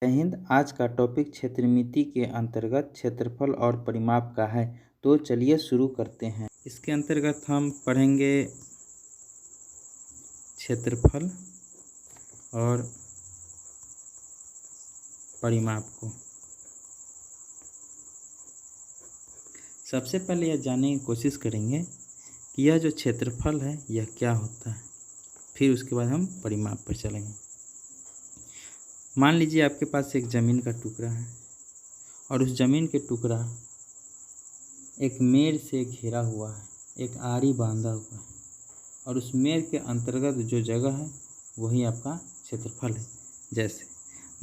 जय हिंद। आज का टॉपिक क्षेत्रमिति के अंतर्गत क्षेत्रफल और परिमाप का है। तो चलिए शुरू करते हैं। इसके अंतर्गत हम पढ़ेंगे क्षेत्रफल और परिमाप को। सबसे पहले यह जानने की कोशिश करेंगे कि यह जो क्षेत्रफल है यह क्या होता है, फिर उसके बाद हम परिमाप पर चलेंगे। मान लीजिए आपके पास एक ज़मीन का टुकड़ा है और उस ज़मीन के टुकड़ा एक मेड़ से घिरा हुआ है, एक आरी बांधा हुआ है और उस मेड़ के अंतर्गत जो जगह है वही आपका क्षेत्रफल है। जैसे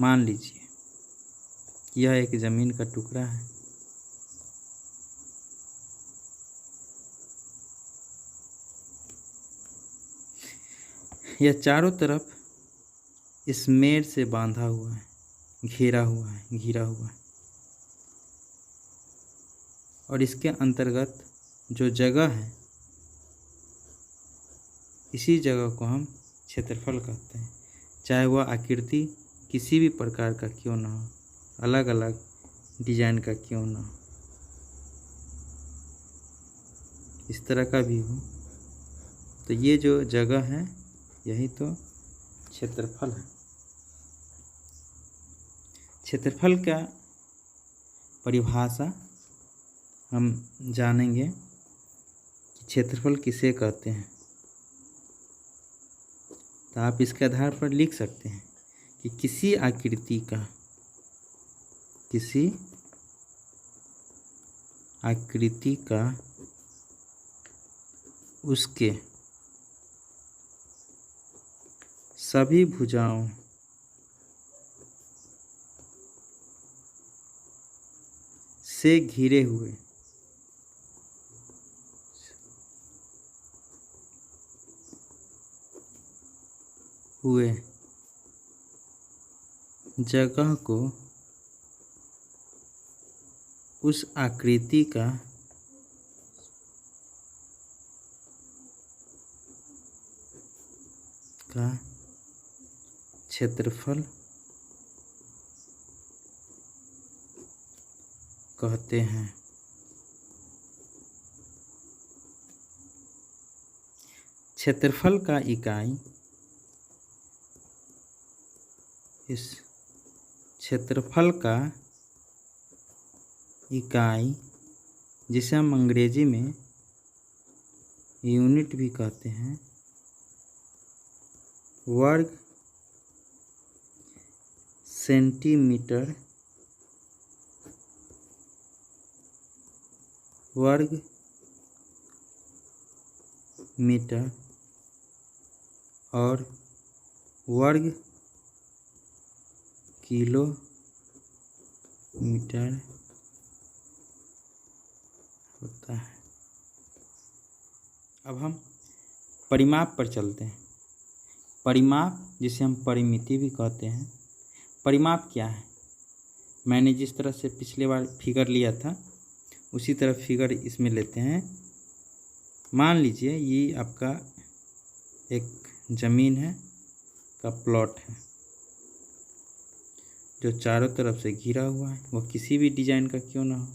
मान लीजिए यह एक ज़मीन का टुकड़ा है, यह चारों तरफ इस मेड़ से बांधा हुआ है, घिरा हुआ है और इसके अंतर्गत जो जगह है इसी जगह को हम क्षेत्रफल कहते हैं। चाहे वह आकृति किसी भी प्रकार का क्यों ना हो, अलग अलग डिजाइन का क्यों ना हो, इस तरह का भी हो, तो ये जो जगह है यही तो क्षेत्रफल है। क्षेत्रफल का परिभाषा हम जानेंगे कि क्षेत्रफल किसे कहते हैं। तो आप इसके आधार पर लिख सकते हैं कि किसी आकृति का उसके सभी भुजाओं से घिरे हुए जगह को उस आकृति का क्षेत्रफल कहते हैं। क्षेत्रफल का इकाई इस क्षेत्रफल का इकाई जिसे हम अंग्रेजी में यूनिट भी कहते हैं, वर्ग सेंटीमीटर वर्ग मीटर और वर्ग किलोमीटर होता है। अब हम परिमाप पर चलते हैं। परिमाप जिसे हम परिमिति भी कहते हैं। परिमाप क्या है? मैंने जिस तरह से पिछले बार फिगर लिया था उसी तरह फिगर इसमें लेते हैं। मान लीजिए ये आपका एक ज़मीन है का प्लॉट है जो चारों तरफ से घिरा हुआ है, वह किसी भी डिजाइन का क्यों ना हो।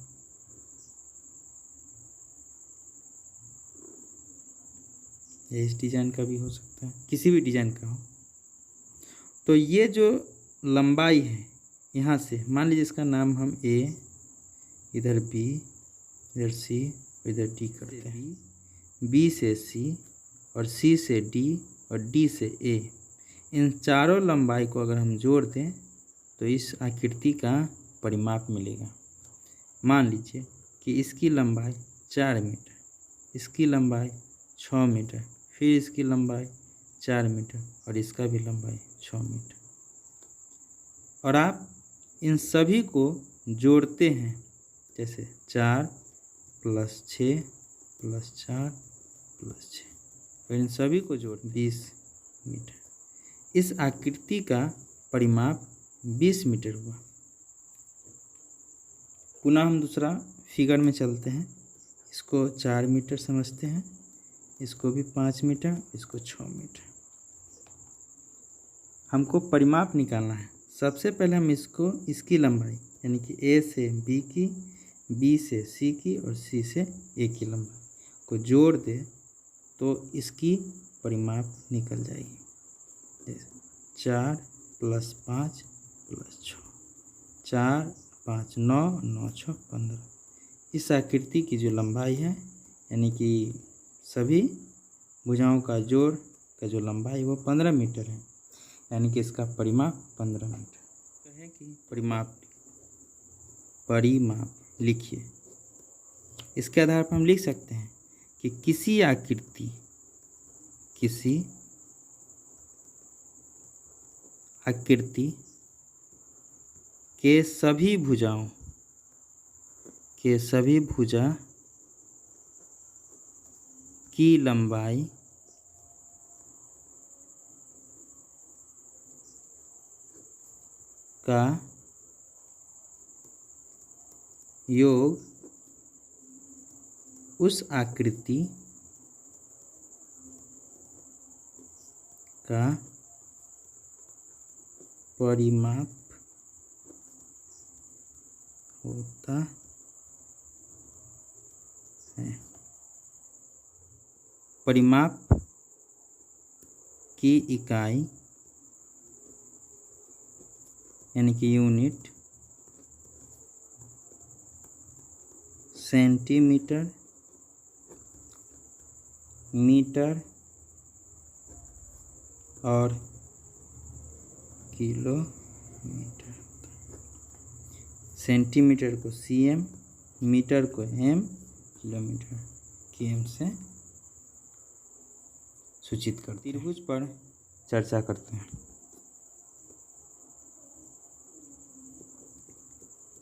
इस डिजाइन का भी हो सकता है, किसी भी डिजाइन का हो। तो ये जो लंबाई है यहाँ से मान लीजिए इसका नाम हम ए, इधर बी, इधर सी, इधर डी करते हैं। बी से सी और सी से डी और डी से ए, इन चारों लंबाई को अगर हम जोड़ दें तो इस आकृति का परिमाप मिलेगा। मान लीजिए कि इसकी लंबाई 4 मीटर, इसकी लंबाई 6 मीटर, फिर इसकी लंबाई 4 मीटर और इसका भी लंबाई 6 मीटर। और आप इन सभी को जोड़ते हैं, जैसे 4 + 6 + 4 + 6, और इन सभी को जोड़ 20 मीटर। इस आकृति का परिमाप 20 मीटर हुआ। पुनः हम दूसरा फिगर में चलते हैं। इसको 4 मीटर समझते हैं, इसको भी 5 मीटर, इसको 6 मीटर। हमको परिमाप निकालना है, सबसे पहले हम इसकी लंबाई यानी कि ए से बी की, बी से सी की और सी से ए की लंबाई को जोड़ दे तो इसकी परिमाप निकल जाएगी। 4 + 5 + 6, 4 5 9, 9 6 15। इस आकृति की जो लंबाई है यानी कि सभी भुजाओं का जोड़ का जो लंबाई वो 15 मीटर है, यानी कि इसका परिमाप 15 मीटर। कहें कि परिमाप लिखिए। इसके आधार पर हम लिख सकते हैं कि किसी आकृति के सभी भुजा की लंबाई का योग उस आकृति का परिमाप होता है। परिमाप की इकाई यानी कि यूनिट सेंटीमीटर, मीटर और किलोमीटर। सेंटीमीटर को cm, मीटर को m, किलोमीटर km से सूचित करते हैं। त्रिभुज पर चर्चा करते हैं।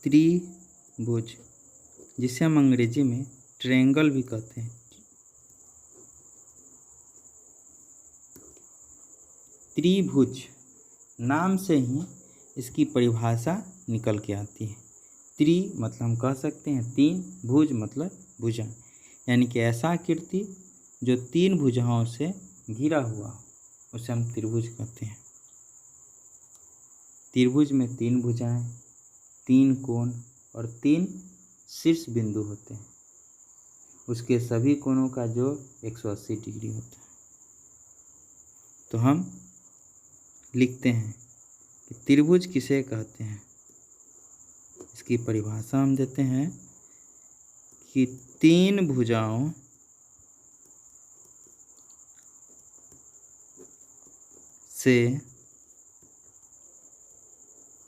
त्रिभुज, जिसे हम अंग्रेजी में ट्रायंगल भी कहते हैं। त्रिभुज नाम से ही इसकी परिभाषा निकल के आती है। त्रि मतलब हम कह सकते हैं 3, भुज मतलब भुजा, यानी कि ऐसा आकृति जो 3 भुजाओं से घिरा हुआ हो उसे हम त्रिभुज कहते हैं। त्रिभुज में 3 भुजाएं, 3 कोण और 3 शीर्ष बिंदु होते हैं। उसके सभी कोणों का जोड़ 180 डिग्री होता है। तो हम लिखते हैं कि त्रिभुज किसे कहते हैं। इसकी परिभाषा हम देते हैं कि 3 भुजाओं से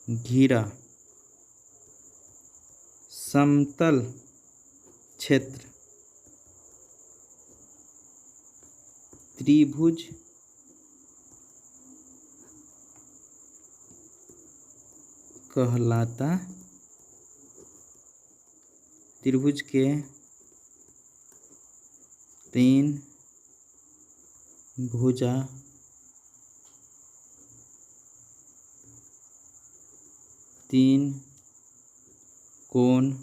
घिरा समतल क्षेत्र त्रिभुज कहलाता। त्रिभुज के 3 भुजा तीन कोण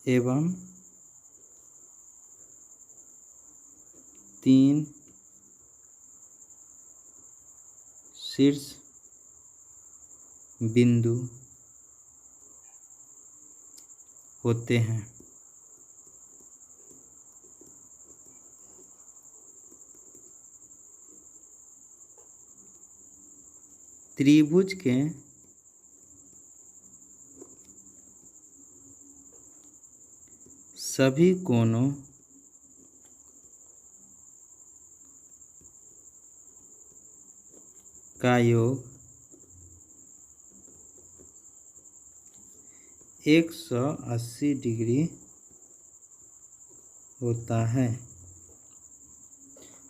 एवं 3 शीर्ष बिंदु होते हैं। त्रिभुज के सभी कोणों का योग 180 डिग्री होता है।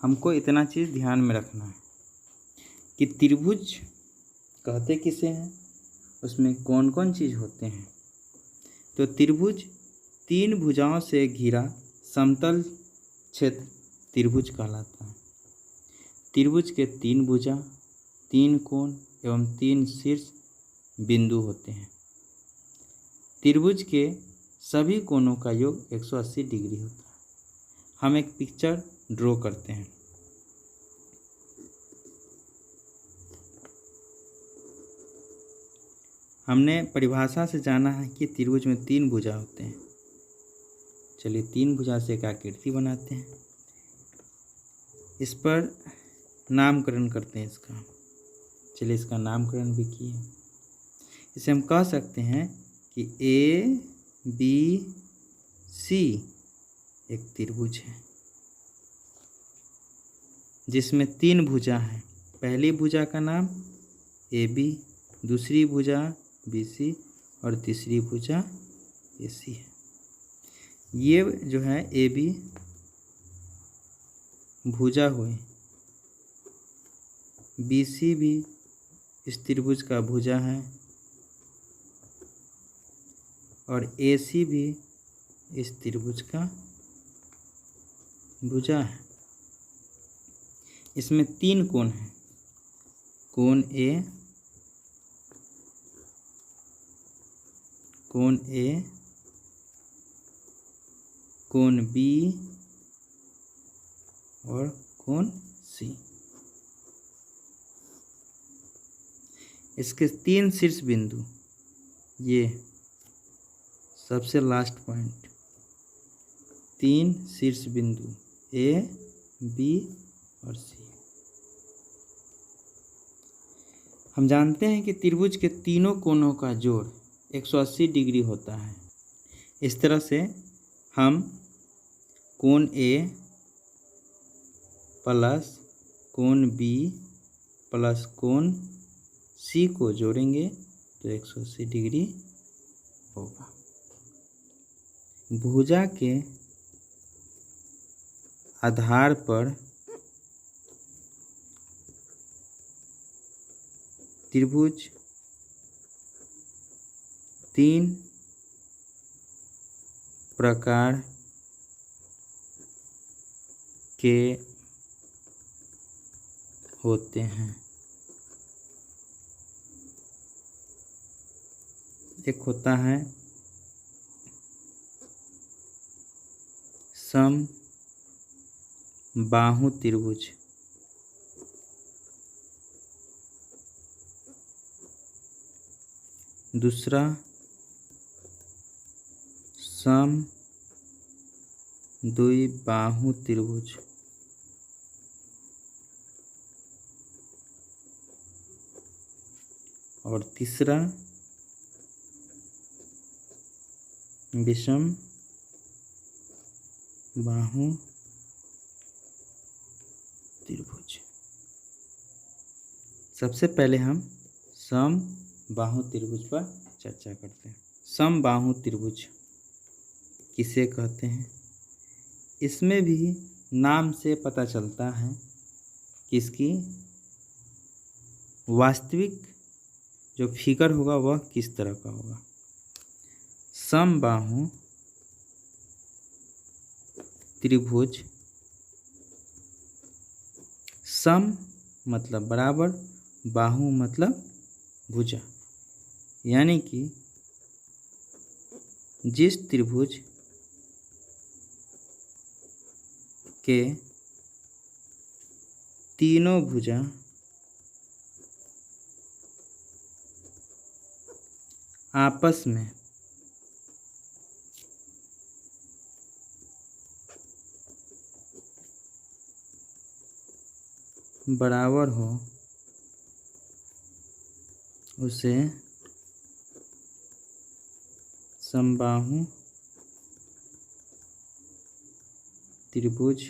हमको इतना चीज़ ध्यान में रखना है कि त्रिभुज कहते किसे हैं, उसमें कौन कौन चीज़ होते हैं। तो त्रिभुज 3 भुजाओं से घिरा समतल क्षेत्र त्रिभुज कहलाता है। त्रिभुज के 3 भुजा, 3 कोण एवं 3 शीर्ष बिंदु होते हैं। त्रिभुज के सभी कोणों का योग 180 डिग्री होता है। हम एक पिक्चर ड्रॉ करते हैं। हमने परिभाषा से जाना है कि त्रिभुज में 3 भुजा होते हैं। चलिए 3 भुजा से एक आकृति बनाते हैं, इस पर नामकरण करते हैं इसका। चलिए इसका नामकरण भी किए। इसे हम कह सकते हैं कि ABC एक त्रिभुज है जिसमें 3 भुजा हैं। पहली भुजा का नाम AB, दूसरी भुजा BC और तीसरी भुजा AC है। ये जो है AB भुजा हुई, BC भी इस त्रिभुज का भुजा है और AC भी इस त्रिभुज का भुजा है। इसमें 3 कोण हैं, कोण A, कोण A, कोण B और कोण C। इसके 3 शीर्ष बिंदु, ये सबसे लास्ट पॉइंट, 3 शीर्ष बिंदु A, B और C। हम जानते हैं कि त्रिभुज के तीनों कोणों का जोड़ 180 डिग्री होता है। इस तरह से हम कोण A प्लस कोण B प्लस कोण C को जोड़ेंगे तो 180 डिग्री होगा। भुजा के आधार पर त्रिभुज 3 प्रकार के होते हैं। एक होता है समबाहु त्रिभुज, दूसरा समद्विबाहु त्रिभुज, और तीसरा विषम बाहु त्रिभुज। सबसे पहले हम समबाहु त्रिभुज पर चर्चा करते हैं। समबाहु त्रिभुज किसे कहते हैं? इसमें भी नाम से पता चलता है कि इसकी वास्तविक जो फिगर होगा वह किस तरह का होगा। समबाहु त्रिभुज, सम मतलब बराबर, बाहु मतलब भुजा, यानी कि जिस त्रिभुज के तीनों भुजा आपस में बराबर हो उसे समबाहु त्रिभुज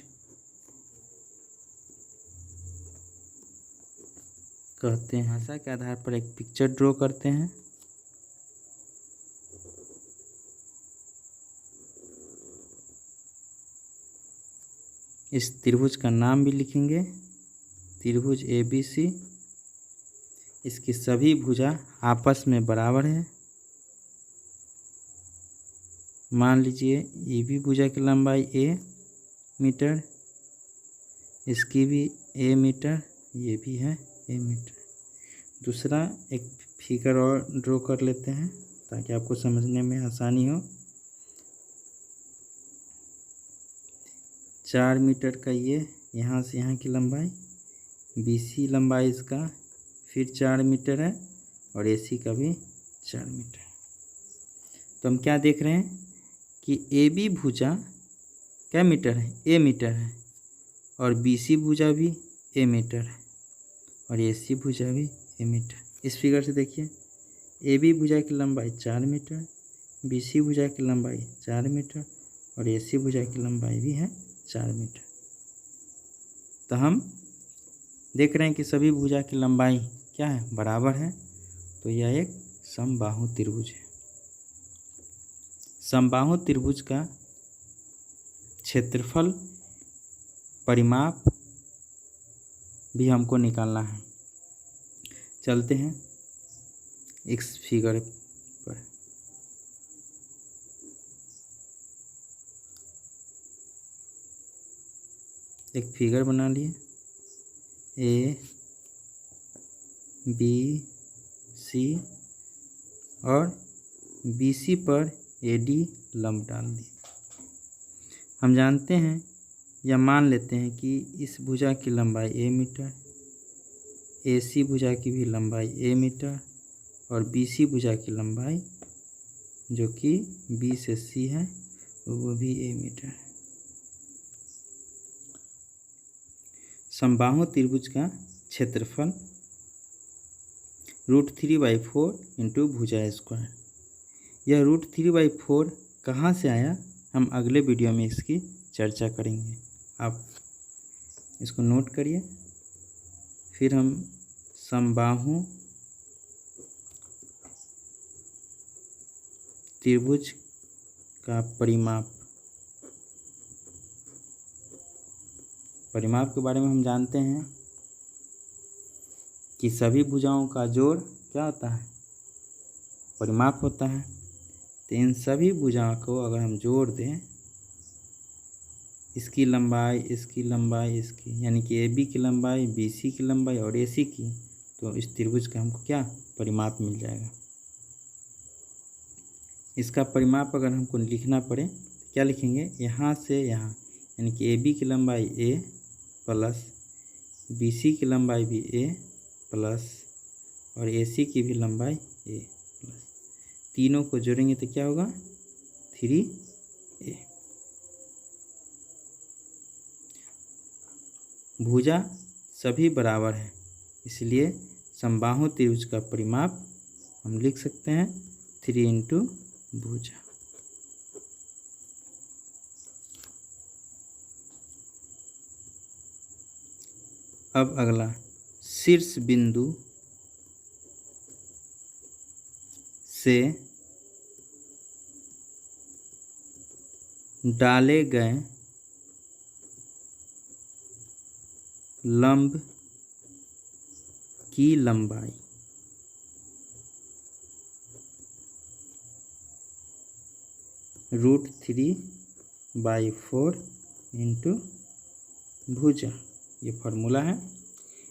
कहते हैं। भाषा के आधार पर एक पिक्चर ड्रॉ करते हैं। इस त्रिभुज का नाम भी लिखेंगे, त्रिभुज ABC। इसकी सभी भुजा आपस में बराबर है। मान लीजिए AB भुजा की लंबाई A मीटर, इसकी भी A मीटर, ये भी है A मीटर। दूसरा एक फिगर और ड्रॉ कर लेते हैं ताकि आपको समझने में आसानी हो। 4 मीटर का ये यहाँ से यहाँ की लंबाई, BC लंबाई इसका फिर 4 मीटर है और AC का भी 4 मीटर। तो हम क्या देख रहे हैं कि ए बी भुजा क्या मीटर है, ए मीटर है, और बी सी भुजा भी ए मीटर है, और ए सी भुजा भी ए मीटर। इस फिगर से देखिए, ए बी भुजा की लंबाई 4 मीटर, बी सी भुजा की लंबाई 4 मीटर, और ए सी भुजा की लंबाई भी है 4 मीटर। तो हम देख रहे हैं कि सभी भुजा की लंबाई क्या है, बराबर है। तो यह एक समबाहु त्रिभुज है। समबाहु त्रिभुज का क्षेत्रफल परिमाप भी हमको निकालना है। चलते हैं इस फिगर पर। एक फिगर बना लिए, ए बी सी, और बी सी पर ए डी लंब डाल दिए। हम जानते हैं या मान लेते हैं कि इस भुजा की लंबाई ए मीटर, ए सी भुजा की भी लंबाई ए मीटर, और बी सी भुजा की लंबाई जो कि बी से सी है वो भी ए मीटर है। समबाहु त्रिभुज का क्षेत्रफल √3/4 इंटू भुजा स्क्वायर। यह √3/4 कहाँ से आया, हम अगले वीडियो में इसकी चर्चा करेंगे। आप इसको नोट करिए। फिर हम समबाहु त्रिभुज का परिमाप के बारे में हम जानते हैं कि सभी भुजाओं का जोड़ क्या होता है, परिमाप होता है। तो इन सभी भुजाओं को अगर हम जोड़ दें, इसकी लंबाई, इसकी लंबाई, इसकी, यानी कि ए बी की लंबाई, बी सी की लंबाई और ए सी की, तो इस त्रिभुज का हमको क्या परिमाप मिल जाएगा। इसका परिमाप अगर हमको लिखना पड़े तो क्या लिखेंगे, यहाँ से यहाँ, यानी कि ए बी की लंबाई ए प्लस बी सी की लंबाई भी ए प्लस और ए सी की भी लंबाई ए प्लस, तीनों को जोड़ेंगे तो क्या होगा 3a। भुजा सभी बराबर है, इसलिए समबाहु त्रिभुज का परिमाप हम लिख सकते हैं 3 इंटू भुजा। अब अगला, शीर्ष बिंदु से डाले गए लंब की लंबाई √3/4 इंटू भुजा, ये फार्मूला है।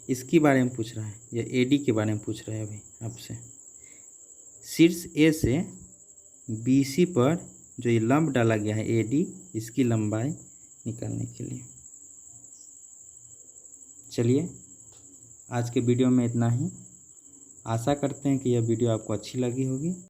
इसके बारे में पूछ रहा है, या एडी के बारे में पूछ रहा है अभी आपसे। शीर्ष ए से बीसी पर जो ये लंब डाला गया है एडी, इसकी लंबाई निकालने के लिए। चलिए आज के वीडियो में इतना ही। आशा करते हैं कि यह वीडियो आपको अच्छी लगी होगी।